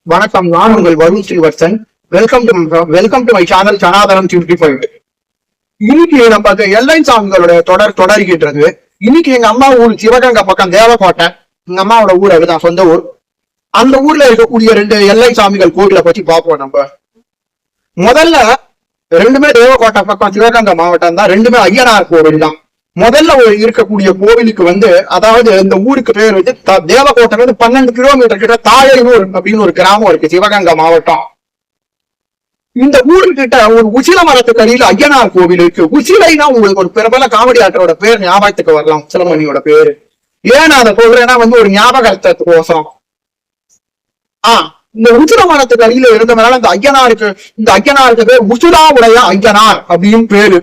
வணக்கம். நான் உங்கள் Varun Srivarshan. Welcome to my channel Sanathanam 55. இன்னைக்கு நம்ம எல்லை சாமிகளோட தொடர்கின்றது. இன்னைக்கு எங்க அம்மா ஊர் சிவகங்கை பக்கம் தேவக்கோட்டை. எங்க அம்மாவோட ஊர் அதுதான், சொந்த ஊர். அந்த ஊர்ல இருக்கக்கூடிய 2 எல்லை சாமிகள் கோவிலை பத்தி பார்ப்போம். நம்ம முதல்ல ரெண்டுமே தேவக்கோட்டை பக்கம் சிவகங்கை மாவட்டம் தான். ரெண்டுமே ஐயனார் கோவில் தான். முதல்ல இருக்கக்கூடிய கோவிலுக்கு அதாவது இந்த ஊருக்கு பேர் தேவக்கோட்டை 12 கிலோமீட்டர் கிட்ட தாழையூர் அப்படின்னு ஒரு கிராமம் இருக்கு, சிவகங்கை மாவட்டம். இந்த ஊருக்கிட்ட ஒரு உசில மரத்துக்கு அடியில் ஐயனார் கோவில் இருக்கு. உசிலைனா உங்களுக்கு ஒரு பிரபல காமெடி ஆக்டரோட பேர் ஞாபகத்துக்கு வரலாம், உசிலமணியோட பேரு. ஏன் அதை சொல்றேன்னா ஒரு ஞாபகத்துக்கோசரம். இந்த உசில மரத்துக்கு அடியில இருந்தவனால இந்த ஐயனாருக்கு பேர் உசிலாவுடைய ஐயனார் அப்படின்னு பேரு.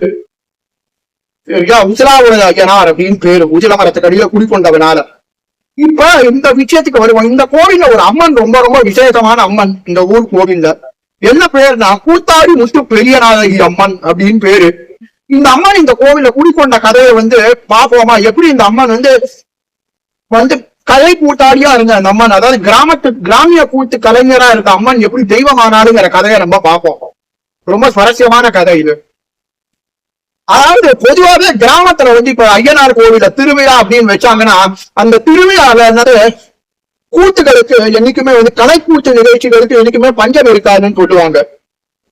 சரியா? உசிலாவுடைய ஐயனார் அப்படின்னு பேரு, உசில மரத்துக்கு அடியில குடிக்கொண்டவனால. இப்ப இந்த விஷயத்துக்கு வருவோம். இந்த கோவில்ல ஒரு அம்மன் ரொம்ப ரொம்ப விசேஷமான அம்மன். இந்த ஊர் கோவில்ல என்ன பேருனா கூத்தாடி முத்து பெரியநாயகி அம்மன் அப்படின்னு பேரு. இந்த அம்மன் இந்த கோவில குடிக்கொண்ட கதையை பாப்போமா? எப்படி இந்த அம்மன் கலை கூத்தாடியா இருந்த அந்த அம்மன், அதாவது கிராமிய கூத்து கலைஞரா இருந்த அம்மன் எப்படி தெய்வமானாலுங்கிற கதையை நம்ம பார்ப்போம். ரொம்ப சுவாரஸ்யமான கதை இது. அதாவது பொதுவாக கிராமத்துல இப்ப ஐயனார் கோவில திருவிழா அப்படின்னு வச்சாங்கன்னா அந்த திருவிழால கூத்துகளுக்கு என்னைக்குமே கலைக்கூத்து நிகழ்ச்சிகளுக்கு என்னைக்குமே பஞ்சம் இருக்காதுன்னு சொல்லுவாங்க.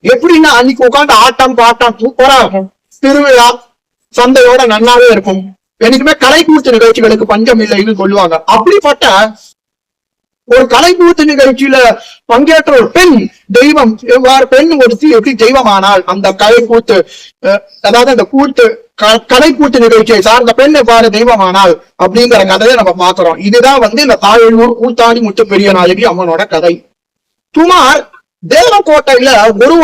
எப்படின்னா அன்னைக்கு உட்காந்து ஆட்டம் பாட்டம் சூப்பரா இருக்கும். திருவிழா சந்தையோட நன்னாவே இருக்கும். என்னைக்குமே கலைக்கூத்து நிகழ்ச்சிகளுக்கு பஞ்சம் இல்லைன்னு சொல்லுவாங்க. அப்படிப்பட்ட ஒரு கலைக்கூத்து நிகழ்ச்சியில பங்கேற்ற ஒரு பெண் தெய்வம், பெண் ஒருத்தி எப்படி தெய்வமானால் அந்த கலைக்கூத்து, அதாவது அந்த கலைக்கூத்து நிகழ்ச்சியை சார்ந்த பெண் எவ்வாறு தெய்வமானால் அப்படிங்கிற கதையை நம்ம பாக்குறோம். இதுதான் இந்த தாழையூர் கூத்தாடி முத்து பெரியநாயகி அம்மனோட கதை. சுமார் தேவக்கோட்டையில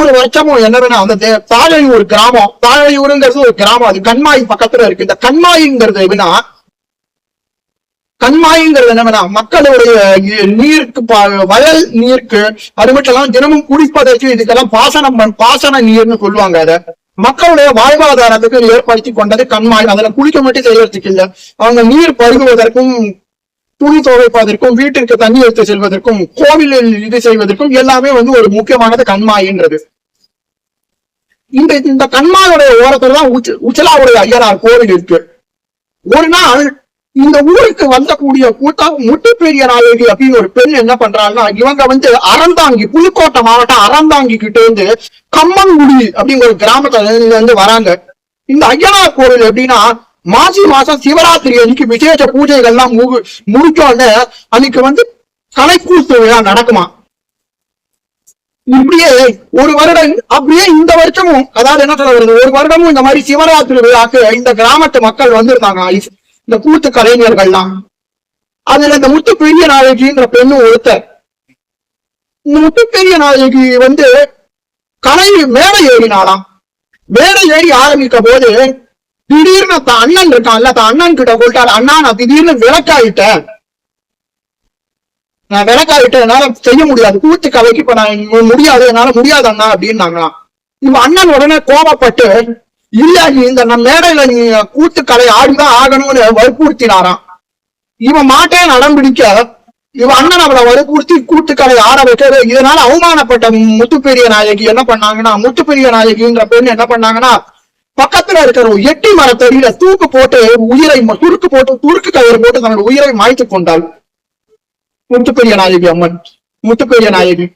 ஒரு வருஷமும் என்னதுன்னா அந்த தாழையூர் கிராமம், தாழையூருங்கிறது ஒரு கிராமம், அது கண்மாய் பக்கத்துல இருக்கு. இந்த கண்மாய்ங்கிறது என்னன்னா மக்களுடைய நீருக்கு, வயல் நீருக்கு, அது மட்டும் இல்லாம தினமும் குடிப்பதற்கு இதுக்கெல்லாம் பாசன நீர்னு சொல்லுவாங்க. அத மக்களுடைய வாழ்வாதாரத்துக்கு ஏற்படுத்தி கொண்டது கண்மாய். அதுல குளிக்க மட்டும் செய்யறதுக்கு இல்ல, அவங்க நீர் பருகுவதற்கும், துணி துவைப்பதற்கும், வீட்டிற்கு தண்ணி எடுத்து செல்வதற்கும், கோவிலில் இது செய்வதற்கும் எல்லாமே ஒரு முக்கியமானது கண்மாயின்றது. இந்த கண்மாயோடைய ஓரத்துல தான் உச்சலாவுடைய ஐயனார் கோவில் இருக்கு. ஒரு நாள் இந்த ஊருக்கு வந்தக்கூடிய முத்து பெரியநாயகி அப்படின்னு ஒரு பெண் என்ன பண்றாங்கன்னா, இவங்க அறந்தாங்கி, புதுக்கோட்டை மாவட்டம் அறந்தாங்கி கிட்ட இருந்து கம்மங்குடி அப்படிங்கிற ஒரு கிராமத்துல வராங்க. இந்த ஐயனார் கோவில் எப்படின்னா மாசி மாசம் சிவராத்திரி அன்னைக்கு விசேஷ பூஜைகள்லாம் முடிச்சோன்னு அன்னைக்கு கலைக்கூத்து விழா நடக்குமா. இப்படியே ஒரு வருடம், அப்படியே இந்த வருஷமும், அதாவது என்ன சொல்ல வருது, ஒரு வருடமும் இந்த மாதிரி சிவராத்திரி விழாக்கு இந்த கிராமத்து மக்கள் வந்திருந்தாங்க, இந்த கூத்து கலைஞர்கள்லாம். அதுல இந்த முத்து பெரிய நாயகின்ற பெண்ணு ஒருத்தர். இந்த முத்து பெரிய நாயகி கலை மேடை ஏறினாலாம். மேடை ஏறி ஆரம்பிக்க போது திடீர்னு தான் அண்ணன் இருக்கான்ல, தான் அண்ணன் கிட்ட சொல்லிட்டாரு, அண்ணா நான் திடீர்னு விளக்காயிட்டேன், என்னால செய்ய முடியாது, கூத்து கலைக்கு இப்ப நான் முடியாது, என்னால முடியாது அண்ணா அப்படின்னாங்களாம். இவன் அண்ணன் உடனே கோபப்பட்டு, இல்ல நீ இந்த மேடையில நீ கூத்துக்கலை ஆடிதான் ஆகணும்னு வற்புறுத்தினாராம். இவன் மாட்டேன் நடம் பிடிக்க இவன் அண்ணன் அவளை வற்புறுத்தி கூத்துக்கலை ஆட வைக்கிறது. இதனால அவமானப்பட்ட முத்து பெரிய நாயகி என்ன பண்ணாங்கன்னா, முத்து பெரிய நாயகின்ற பெண் என்ன பண்ணாங்கன்னா, பக்கத்துல இருக்கிற ஒரு எட்டி மரத்தடியில தூக்கு போட்டு துருக்கு கயிறு போட்டு தன்னோட உயிரை மாய்த்து கொண்டாள் முத்து பெரிய நாயகி அம்மன், முத்து பெரிய நாயகி.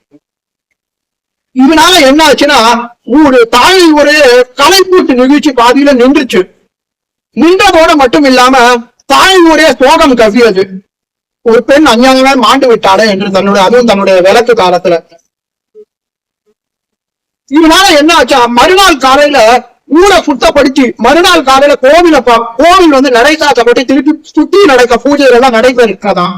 இதனால என்ன ஆச்சுன்னா ஒரு கலைக்கூத்து நிகழ்ச்சி பாதியில நின்றுச்சு. நின்றதோட மட்டும் இல்லாம தாயூரே சோகம் கவியது. ஒரு பெண் அஞ்ஞானமே மாண்டு விட்டாளே என்று அதுவும் தன்னுடைய விளக்கு காலத்துல. இதனால என்ன ஆச்சா, மறுநாள் காலையில ஊரை சுத்தப்படுத்தி மறுநாள் காலையில கோவில் நடை சாத்தப்பட்டு திருப்பி சுத்தி நடக்க பூஜைகள் எல்லாம் நடைபெறதான்.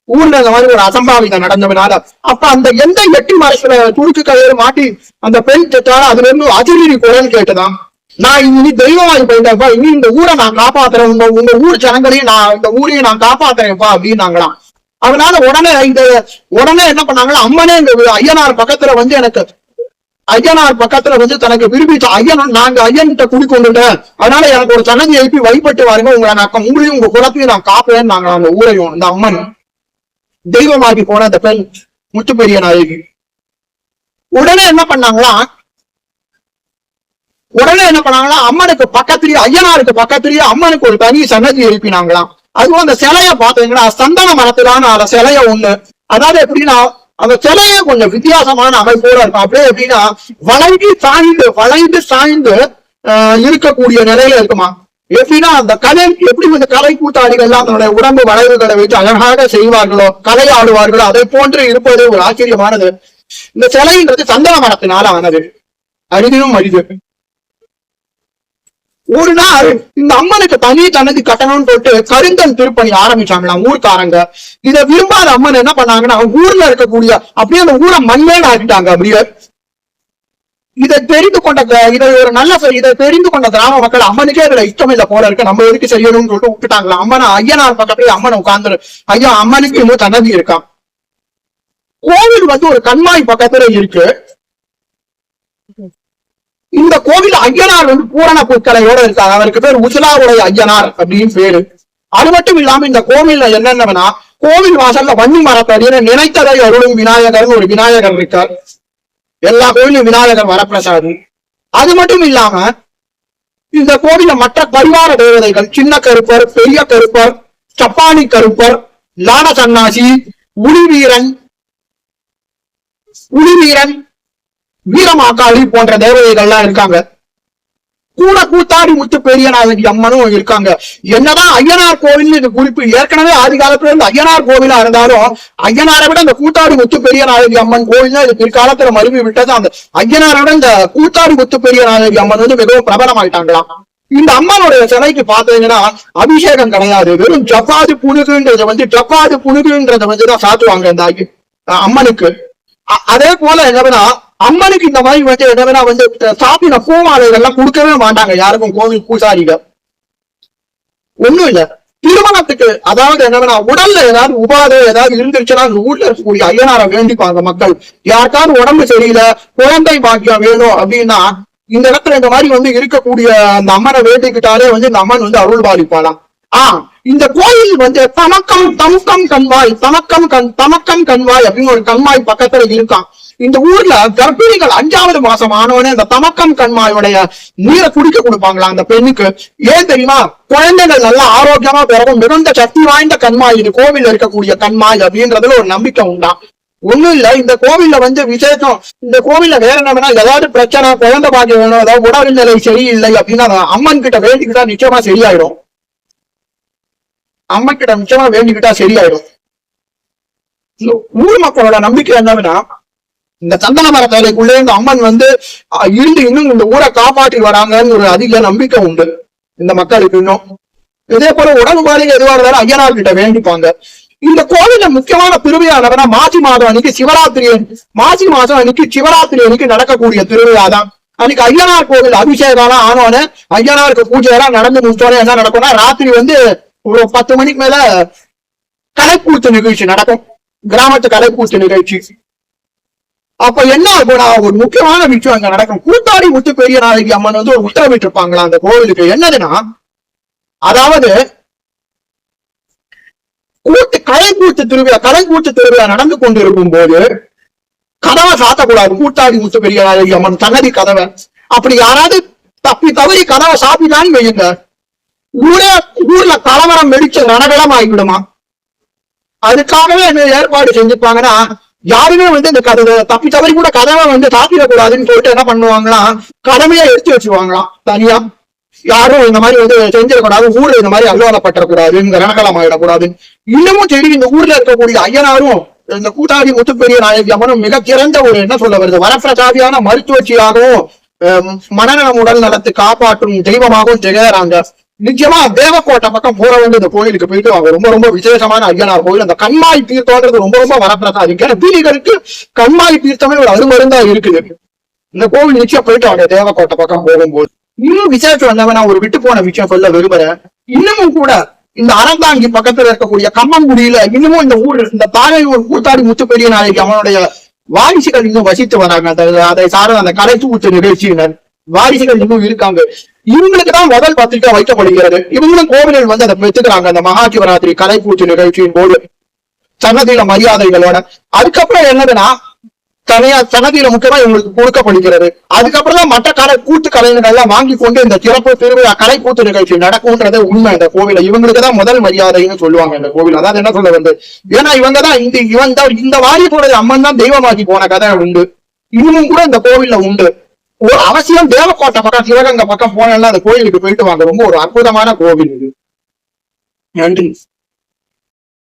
ஊர்ல இந்த மாதிரி ஒரு அசம்பாவிதம் நடந்ததுனால அப்ப அந்த எந்த எட்டி மரத்துல துருக்கு கயிறு மாட்டி அந்த பெண் திட்டாலும் அதுல இருந்து அதிரீரி குரல் கேட்டுதான், நான் இனி தெய்வமாகி போயிட்டேன்ப்பா, இனி இந்த ஊரை நான் காப்பாத்துறேன், உங்க ஊர் ஜனங்களையும் இந்த ஊரையும் நான் காப்பாத்துறேன்ப்பா அப்படின்னாங்களாம். அதனால உடனே என்ன பண்ணாங்களா, அம்மனே இந்த ஐயனார் பக்கத்துல எனக்கு ஐயனார் பக்கத்துல தனக்கு விரும்பிச்சு, நாங்க ஐயன்கிட்ட குடிக்கொண்டுட்டேன், அதனால எனக்கு ஒரு சன்னதி எழுப்பி வழிபட்டு வாருங்க, உங்களையும் உங்க குலத்தையும் நான் காப்பேன் நாங்க அந்த ஊரையும். இந்த அம்மன் தெய்வமாகி போன அந்த பெண் முத்து பெரிய நாயகி. உடனே என்ன பண்ணாங்களா அம்மனுக்கு பக்கத்திலேயே, ஐயனாருக்கு பக்கத்திலேயே அம்மனுக்கு ஒரு தனி சன்னதி எழுப்பினாங்களாம். அதுவும் அந்த சிலைய பாத்தீங்கன்னா சந்தன மரத்திலான அந்த சிலைய ஒண்ணு. அதாவது எப்படின்னா அந்த சிலைய கொஞ்சம் வித்தியாசமான அமைப்போட இருக்கும். அப்படியே எப்படின்னா வளைந்து சாய்ந்து இருக்கக்கூடிய நிலையில இருக்குமா. எப்படின்னா அந்த கலை எப்படி இந்த கலை கூத்தாடிகள் எல்லாம் தன்னுடைய உடம்பு வளைவுகளை வைத்து அழகாக செய்வார்களோ, கலை ஆடுவார்களோ, அதை போன்று இருப்பது ஒரு ஆச்சரியமானது. இந்த சிலைன்றது சந்தன மரத்தினால ஆனது, அரிதினும் அரிது. ஒரு நாள் இந்த அம்மனுக்கு தனி சன்னதி கட்டணும்னு சொல்லிட்டு கருங்கல் திருப்பணி ஆரம்பிச்சாங்களாம் ஊர்க்காரங்க. இதை விரும்பாத அம்மன் என்ன பண்ணாங்கன்னா ஊர்ல இருக்கக்கூடிய அப்படியே அந்த ஊரை மண்ணேடு ஆக்கிட்டாங்க. அப்படியே இதை தெரிந்து கொண்ட கிராம மக்கள் அம்மனுக்கே இதுல இஷ்டம் இல்ல போல இருக்கு, நம்ம எதுக்கு செய்யணும்னு சொல்லிட்டு விட்டுட்டாங்களா. அம்மனை ஐயனார் பக்கத்துல அம்மனை உட்கார்ந்து, ஐயா அம்மனுக்கு இன்னும் சன்னதி இருக்கான். கோவில் ஒரு கண்மாய் பக்கத்துல இருக்கு. இந்த கோவில் ஐயனார் பூரண புற்கலையோட இருக்காங்க. அவருக்கு பேர் உசிலாவுடைய ஐயனார் அப்படின்னு பேரு. அது மட்டும் இல்லாம இந்த கோவில்ல என்னென்னவனா, கோவில் வாசல்ல வன்னி மரத்தடியில நினைத்ததை அருளும் விநாயகர்னு ஒரு விநாயகர் இருக்கார். எல்லா கோவிலும் விநாயகர் வரப்பிரசாதி. அது மட்டும் இல்லாம இந்த கோவில மற்ற பரிவார தேவதைகள் சின்ன கருப்பர், பெரிய கருப்பர், சப்பானி கருப்பர், லாட சன்னாசி, உளிவீரன், வீரமாக்காளி போன்ற தேவதைகள்லாம் இருக்காங்க. கூட கூத்தாடி முத்து பெரிய நாயகி அம்மனும் இருக்காங்க. என்னதான் ஐயனார் கோவில் இந்த குறிப்பு ஏற்கனவே ஆதி காலத்துல இருந்து ஐயனார் கோவிலா இருந்தாலும், ஐயனாரை விட இந்த கூத்தாடி முத்து பெரிய நாயகி அம்மன் கோவில் தான் இது பிற்காலத்துல மருவி விட்டது. அந்த ஐயனாரை விட இந்த கூத்தாடி முத்து பெரிய நாயகி அம்மன் மிகவும் பிரபலமாயிட்டாங்களாம். இந்த அம்மனுடைய சிலைக்கு பாத்தீங்கன்னா அபிஷேகம் கிடையாது, வெறும் ஜப்பாது புனுகுன்றத தான் சாத்துவாங்க இந்த அம்மனுக்கு. அதே போல என்னன்னா அம்மனுக்கு இந்த மாதிரி என்னன்னா சாப்பின பூமாலைகள்லாம் கொடுக்கவே மாட்டாங்க யாருக்கும் கோவில் பூசாரிகள். ஒண்ணும் இல்ல, திருமணத்துக்கு அதாவது என்னன்னா உடல்ல ஏதாவது உபாதை ஏதாவது இருந்துருச்சுன்னா அந்த ஊர்ல இருக்கக்கூடிய ஐயனாரை வேண்டிப்பாங்க மக்கள். யாருக்காவது உடம்பு சரியில்லை, குழந்தை பாக்கியம் வேணும் அப்படின்னா இந்த இடத்துல இந்த மாதிரி இருக்கக்கூடிய அந்த அம்மனை வேண்டிக்கிட்டாலே இந்த அம்மன் அருள் பாலிப்பாளாம். இந்த கோயில் தமக்கம் கண்வாய் அப்படின்னு ஒரு கண்மாய் பக்கத்துல இருக்கான். இந்த ஊர்ல கர்ப்பிணிகள் 5வது மாசம் ஆனவனே இந்த தமக்கம் கண்மாயோடைய நீரை குடிக்க கொடுப்பாங்களாம் அந்த பெண்ணுக்கு. ஏன் தெரியுமா? குழந்தைகள் நல்லா ஆரோக்கியமா பிறகும் மிகுந்த சக்தி வாய்ந்த கண்மாய் இது கோவில் இருக்கக்கூடிய கண்மாய் அப்படின்றதுல ஒரு நம்பிக்கை உண்டாம். ஒண்ணும் இல்ல, இந்த கோவில்ல விசேஷம். இந்த கோவில்ல வேற என்னன்னா ஏதாவது பிரச்சனை, குழந்தை பாக்கியம் வேணும், ஏதாவது உடல்நிலை சரியில்லை அப்படின்னா அம்மன் கிட்ட வேண்டிக்கிட்டா நிச்சயமா சரியாயிடும். அம்மன் கிட்ட நிச்சயமா வேண்டிக்கிட்டா சரியாயிடும். ஊர் மக்களோட நம்பிக்கை என்னன்னா இந்த சந்தன மர வேலைக்குள்ளே இந்த அம்மன் இருந்து இன்னும் இந்த ஊரை காப்பாற்றி வராங்கன்னு ஒரு அதிக நம்பிக்கை உண்டு இந்த மக்களுக்கு இன்னும். இதே போல உடம்புபாடு எதுவா இருந்தாலும் ஐயனார் கிட்ட வேண்டிப்பாங்க. இந்த கோவில முக்கியமான திருவிழா மாசி மாதம் அன்னைக்கு சிவராத்திரி அன்னைக்கு நடக்கக்கூடிய திருவிழா தான். அன்னைக்கு ஐயனார் கோவில் அபிஷேகம் ஆனோன்னு ஐயனாருக்கு பூஜை எல்லாம் நடந்து முடிச்சோன்னே என்ன நடக்கும்னா ராத்திரி ஒரு 10 மணிக்கு மேல கலைக்கூத்து நிகழ்ச்சி நடக்கும், கிராமத்து கலைக்கூத்து நிகழ்ச்சி. அப்ப என்ன ஆகும்னா ஒரு முக்கியமான விஷயம் அங்க நடக்கும். கூத்தாடி முத்து பெரிய நாயகி அம்மன் ஒரு உத்தரவிட்டு இருப்பாங்களா அந்த கோவிலுக்கு. என்னதுன்னா அதாவது கலைக்கூத்து திருவிழா நடந்து கொண்டு இருக்கும் போது கதவை சாத்தக்கூடாது. கூத்தாடி முத்து பெரிய நாயகி அம்மன் சன்னதி கதவை அப்படி யாராவது தப்பி தவறி கதவை சாப்பிட்டான்னு வையுங்க, ஊர்ல கலவரம் வெடிச்ச ரணகலம் ஆகிவிடுமா. அதுக்காகவே என்ன ஏற்பாடு செஞ்சுப்பாங்கன்னா யாருமே இந்த கதவை தப்பி தவறி கூட கதவை சாத்திடக்கூடாதுன்னு சொல்லிட்டு என்ன பண்ணுவாங்களா, கடமையா எடுத்து வச்சுருவாங்களாம் தனியா. யாரும் இந்த மாதிரி செஞ்சிடக்கூடாது, ஊர்ல இந்த மாதிரி அலுவலப்பட்டக்கூடாது, இந்த ரணகலம் ஆயிடக்கூடாது. இன்னமும் சரி, இந்த ஊர்ல இருக்கக்கூடிய ஐயனாரும் இந்த கூத்தாடி முத்து பெரிய நாயகி அம்மனும் மிக சிறந்த ஒரு என்ன சொல்ல வருது வரப்பிரசாதியான மருத்துவச்சியாகவும் மனநலம் உடல் நலத்தை காப்பாற்றும் தெய்வமாகவும் திகழறாங்க. நிச்சயமா தேவக்கோட்டை பக்கம் போற இந்த கோயிலுக்கு போயிட்டு அவங்க ரொம்ப விசேஷமான ஐயனார் கோயில். அந்த கண்மாய் தீர்த்தம்ன்றது ரொம்ப வரப்பிரசாதி. கர்ப்பிணிகளுக்கு கண்மாய் தீர்த்தமே ஒரு அருமருந்தா இருக்குது. இந்த கோவில் நிச்சயம் போயிட்டு அவங்க தேவக்கோட்டை பக்கம் போகும்போது இன்னும் விசேஷம் வந்தவன் நான் ஒரு விட்டு போன விஷயம் சொல்ல விரும்புறேன். இன்னமும் கூட இந்த அறந்தாங்கி பக்கத்துல இருக்கக்கூடிய கம்மங்குடியில இன்னமும் இந்த ஊர் இந்த தாரையூர் கூத்தாடி முத்து பெரிய நாயகி அவனுடைய வாரிசுகள் இன்னும் வசித்து வராங்க. அதை சார்ந்த அந்த கலைக்கூத்து நிகழ்ச்சியினர் வாரிசுகள் இன்னும் இருக்காங்க. இவங்களுக்கு தான் முதல் பத்திரிகை வைக்கப்படுகிறது. இவங்களும் கோவிலில் அதை பெற்றுக்கிறாங்க அந்த மகா சிவராத்திரி கலைக்கூத்து நிகழ்ச்சியின் போது. சன்னதியில மரியாதைகளோட. அதுக்கப்புறம் என்னதுன்னா சன்னதியில முக்கியமா இவங்களுக்கு கொடுக்கப்படுகிறது. அதுக்கப்புறம் தான் மற்ற கூத்து கலைஞர்கள் எல்லாம் வாங்கி கொண்டு இந்த சிறப்பு திருவிழா கலை கூத்து நிகழ்ச்சி நடக்கும்ன்றது உண்மை. இந்த கோவில இவங்களுக்கு தான் முதல் மரியாதைன்னு சொல்லுவாங்க இந்த கோவில். அதாவது என்ன சொல்ல வந்து, ஏன்னா இவங்க தான் இந்த வாரியத்தோட அம்மன் தான் தெய்வமாக்கி போன கதை உண்டு. இன்னும் கூட இந்த கோவில்ல உண்டு. ஒரு அவசியம் தேவக்கோட்டை பக்கம் சிவகங்கை பக்கம் போனா அந்த கோயிலுக்கு போயிட்டு வாங்க. ரொம்ப ஒரு அற்புதமான கோவில் இது. நன்றி.